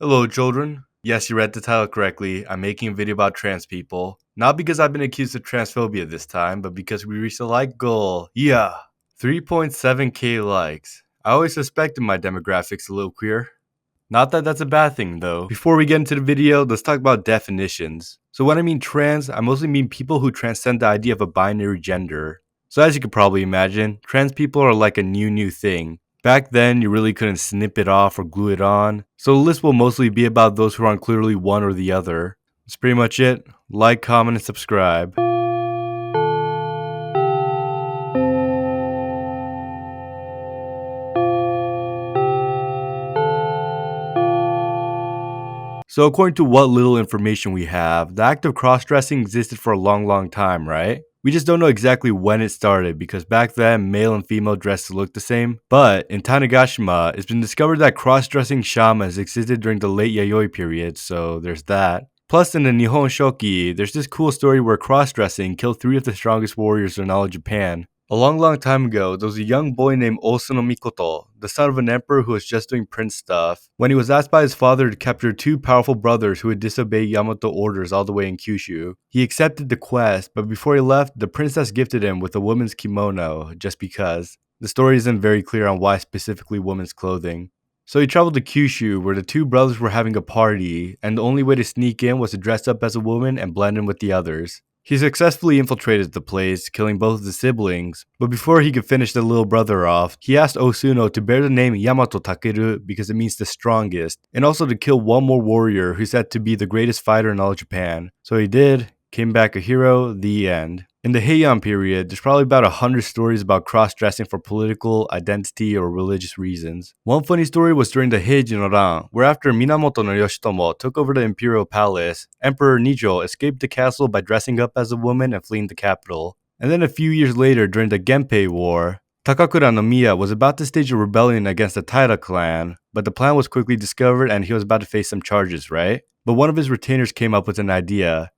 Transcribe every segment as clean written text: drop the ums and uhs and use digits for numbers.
Hello, children. Yes, you read the title correctly. I'm making a video about trans people. Not because I've been accused of transphobia this time, but because we reached a like goal. Yeah, 3.7k likes. I always suspected my demographics a little queer. Not that that's a bad thing though. Before we get into the video, let's talk about definitions. So when I mean trans, I mostly mean people who transcend the idea of a binary gender. So as you could probably imagine, trans people are like a new thing. Back then, you really couldn't snip it off or glue it on, so the list will mostly be about those who aren't clearly one or the other. That's pretty much it. Like, comment, and subscribe. So according to what little information we have, the act of cross-dressing existed for a long time, right? We just don't know exactly when it started because back then male and female dressed looked the same. But in Tanegashima, it's been discovered that cross-dressing shamans existed during the late Yayoi period, so there's that. Plus in the Nihon Shoki, there's this cool story where cross-dressing killed 3 of the strongest warriors in all of Japan. A long time ago, there was a young boy named Osuno Mikoto, the son of an emperor who was just doing prince stuff, when he was asked by his father to capture 2 powerful brothers who would disobey Yamato orders all the way in Kyushu. He accepted the quest, but before he left, the princess gifted him with a woman's kimono, just because. The story isn't very clear on why specifically women's clothing. So he traveled to Kyushu, where the 2 brothers were having a party, and the only way to sneak in was to dress up as a woman and blend in with the others. He successfully infiltrated the place, killing both of the siblings, but before he could finish the little brother off, he asked Osuno to bear the name Yamato Takeru because it means the strongest, and also to kill one more warrior who's said to be the greatest fighter in all of Japan. So he did, came back a hero, the end. In the Heian period, there's probably about 100 stories about cross-dressing for political, identity, or religious reasons. One funny story was during the Heiji no Ran, where after Minamoto no Yoshitomo took over the imperial palace, Emperor Nijo escaped the castle by dressing up as a woman and fleeing the capital. And then a few years later, during the Genpei War, Takakura no Miya was about to stage a rebellion against the Taira clan, but the plan was quickly discovered and he was about to face some charges, right? But one of his retainers came up with an idea.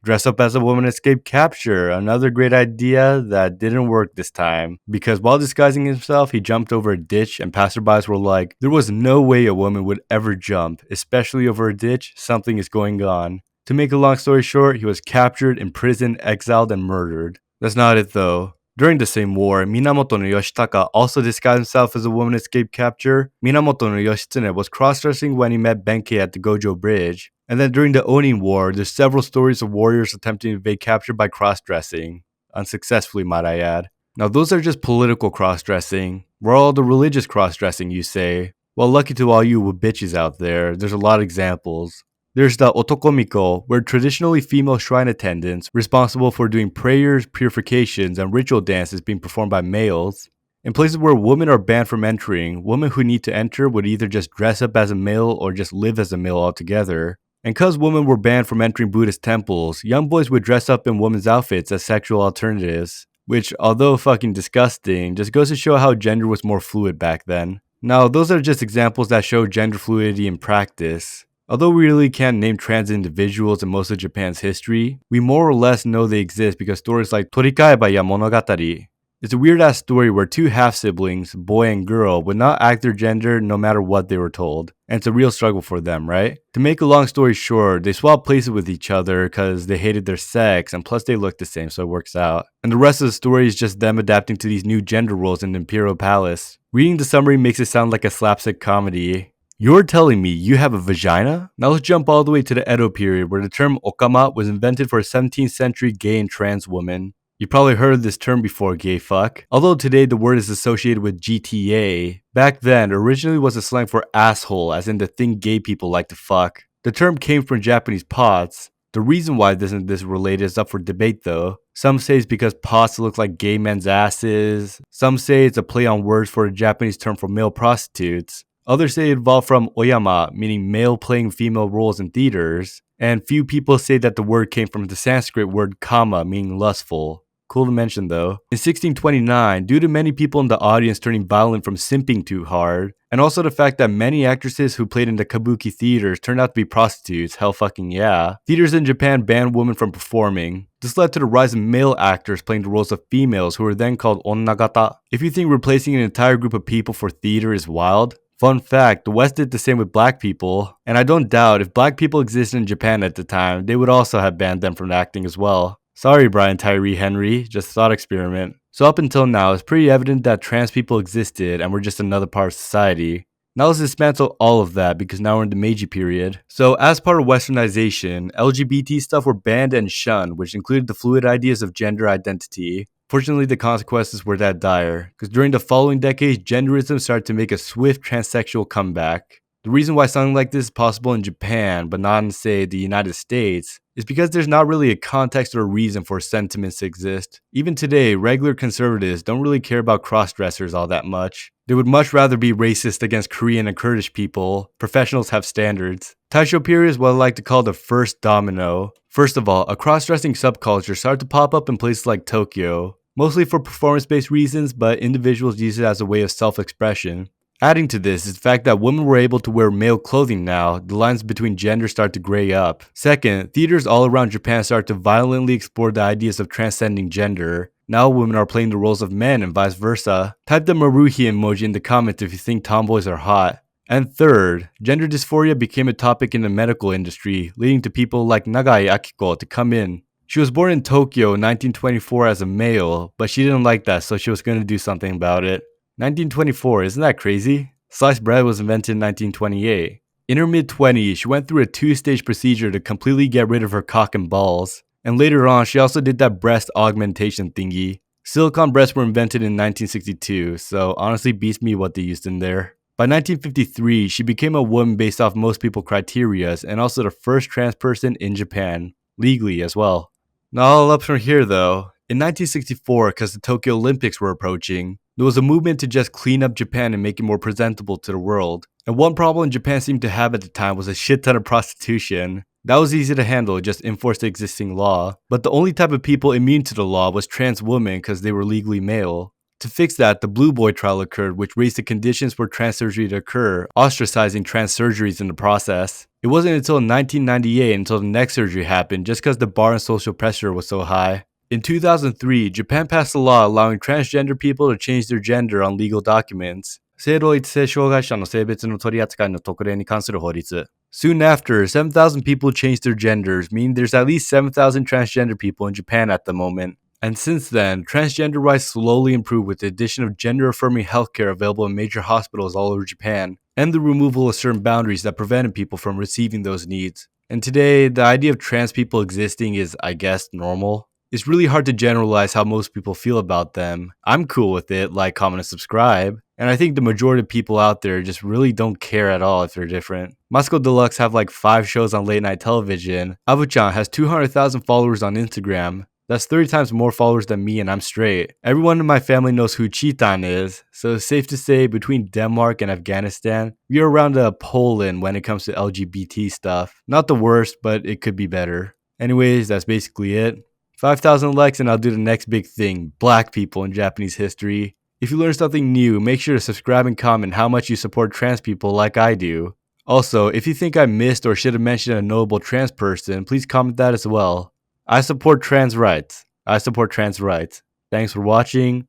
Dress up as a woman, escape capture. Another great idea that didn't work this time. Because while disguising himself, he jumped over a ditch and passerbys were like, there was no way a woman would ever jump, especially over a ditch, something is going on. To make a long story short, he was captured, imprisoned, exiled, and murdered. That's not it though. During the same war, Minamoto no Yoshitaka also disguised himself as a woman escape capture. Minamoto no Yoshitsune was cross-dressing when he met Benkei at the Gojo Bridge. And then during the Onin War, there's several stories of warriors attempting to evade capture by cross-dressing. Unsuccessfully, might I add. Now those are just political cross-dressing. Where all the religious cross-dressing, you say? Well, lucky to all you with bitches out there, there's a lot of examples. There's the otokomiko, where traditionally female shrine attendants, responsible for doing prayers, purifications, and ritual dances being performed by males. In places where women are banned from entering, women who need to enter would either just dress up as a male or just live as a male altogether. And cause women were banned from entering Buddhist temples, young boys would dress up in women's outfits as sexual alternatives. Which, although fucking disgusting, just goes to show how gender was more fluid back then. Now, those are just examples that show gender fluidity in practice. Although we really can't name trans individuals in most of Japan's history, we more or less know they exist because stories like Torikaeba ya Monogatari. It's a weird-ass story where 2 half-siblings, boy and girl, would not act their gender no matter what they were told. And it's a real struggle for them, right? To make a long story short, they swapped places with each other because they hated their sex, and plus they looked the same, so it works out. And the rest of the story is just them adapting to these new gender roles in the Imperial Palace. Reading the summary makes it sound like a slapstick comedy. You're telling me you have a vagina? Now let's jump all the way to the Edo period, where the term okama was invented for a 17th century gay and trans woman. You probably heard of this term before, gay fuck. Although today the word is associated with GTA, back then it originally was a slang for asshole, as in the thing gay people like to fuck. The term came from Japanese pots. The reason why this isn't related is up for debate though. Some say it's because pots look like gay men's asses. Some say it's a play on words for a Japanese term for male prostitutes. Others say it evolved from oyama, meaning male playing female roles in theaters. And few people say that the word came from the Sanskrit word kama, meaning lustful. Cool to mention though. In 1629, due to many people in the audience turning violent from simping too hard, and also the fact that many actresses who played in the Kabuki theaters turned out to be prostitutes, hell fucking yeah, theaters in Japan banned women from performing. This led to the rise of male actors playing the roles of females who were then called onnagata. If you think replacing an entire group of people for theater is wild, Fun fact, the West did the same with black people, and I don't doubt if black people existed in Japan at the time, they would also have banned them from acting as well. Sorry, Brian Tyree Henry, just a thought experiment. So up until now, it's pretty evident that trans people existed and were just another part of society. Now let's dismantle all of that because now we're in the Meiji period. So as part of westernization, LGBT stuff were banned and shunned, which included the fluid ideas of gender identity. Fortunately, the consequences were that dire, because during the following decades, genderism started to make a swift transsexual comeback. The reason why something like this is possible in Japan, but not in, say, the United States, is because there's not really a context or a reason for sentiments to exist. Even today, regular conservatives don't really care about cross-dressers all that much. They would much rather be racist against Korean and Kurdish people. Professionals have standards. Taisho period is what I like to call the first domino. First of all, a cross-dressing subculture started to pop up in places like Tokyo, mostly for performance-based reasons, but individuals use it as a way of self-expression. Adding to this is the fact that women were able to wear male clothing now, the lines between genders start to gray up. Second, theaters all around Japan start to violently explore the ideas of transcending gender. Now women are playing the roles of men and vice versa. Type the Maruhi emoji in the comments if you think tomboys are hot. And third, gender dysphoria became a topic in the medical industry, leading to people like Nagai Akiko to come in. She was born in Tokyo in 1924 as a male, but she didn't like that, so she was going to do something about it. 1924, isn't that crazy? Sliced bread was invented in 1928. In her mid-20s, she went through a two-stage procedure to completely get rid of her cock and balls. And later on, she also did that breast augmentation thingy. Silicone breasts were invented in 1962, so honestly beats me what they used in there. By 1953, she became a woman based off most people criterias and also the first trans person in Japan, legally as well. Not all up from here though. In 1964, because the Tokyo Olympics were approaching, there was a movement to just clean up Japan and make it more presentable to the world. And one problem Japan seemed to have at the time was a shit ton of prostitution. That was easy to handle, just enforce the existing law. But the only type of people immune to the law was trans women because they were legally male. To fix that, the Blue Boy trial occurred, which raised the conditions for trans surgery to occur, ostracizing trans surgeries in the process. It wasn't until 1998 until the next surgery happened, just because the bar and social pressure was so high. In 2003, Japan passed a law allowing transgender people to change their gender on legal documents. 性同一性障害者の性別の取り扱いの特例に関する法律. Soon after, 7,000 people changed their genders, meaning there's at least 7,000 transgender people in Japan at the moment. And since then, transgender rights slowly improved with the addition of gender-affirming healthcare available in major hospitals all over Japan, and the removal of certain boundaries that prevented people from receiving those needs. And today, the idea of trans people existing is, I guess, normal. It's really hard to generalize how most people feel about them. I'm cool with it, like, comment, and subscribe. And I think the majority of people out there just really don't care at all if they're different. Moscow Deluxe have like 5 shows on late night television. Abu-chan has 200,000 followers on Instagram. That's 30 times more followers than me and I'm straight. Everyone in my family knows who Chitan is, so it's safe to say between Denmark and Afghanistan, we are around Poland when it comes to LGBT stuff. Not the worst, but it could be better. Anyways, that's basically it. 5,000 likes and I'll do the next big thing, black people in Japanese history. If you learn something new, make sure to subscribe and comment how much you support trans people like I do. Also, if you think I missed or should have mentioned a notable trans person, please comment that as well. I support trans rights. I support trans rights. Thanks for watching.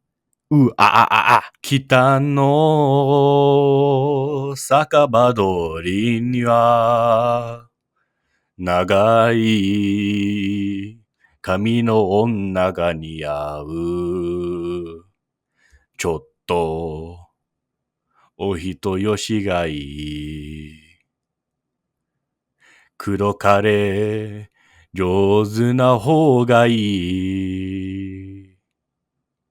Kita no sakabadori ni wa nagai kami no onna ga niau. ちょっとお人よしがいい。黒カレー上手な方がいい。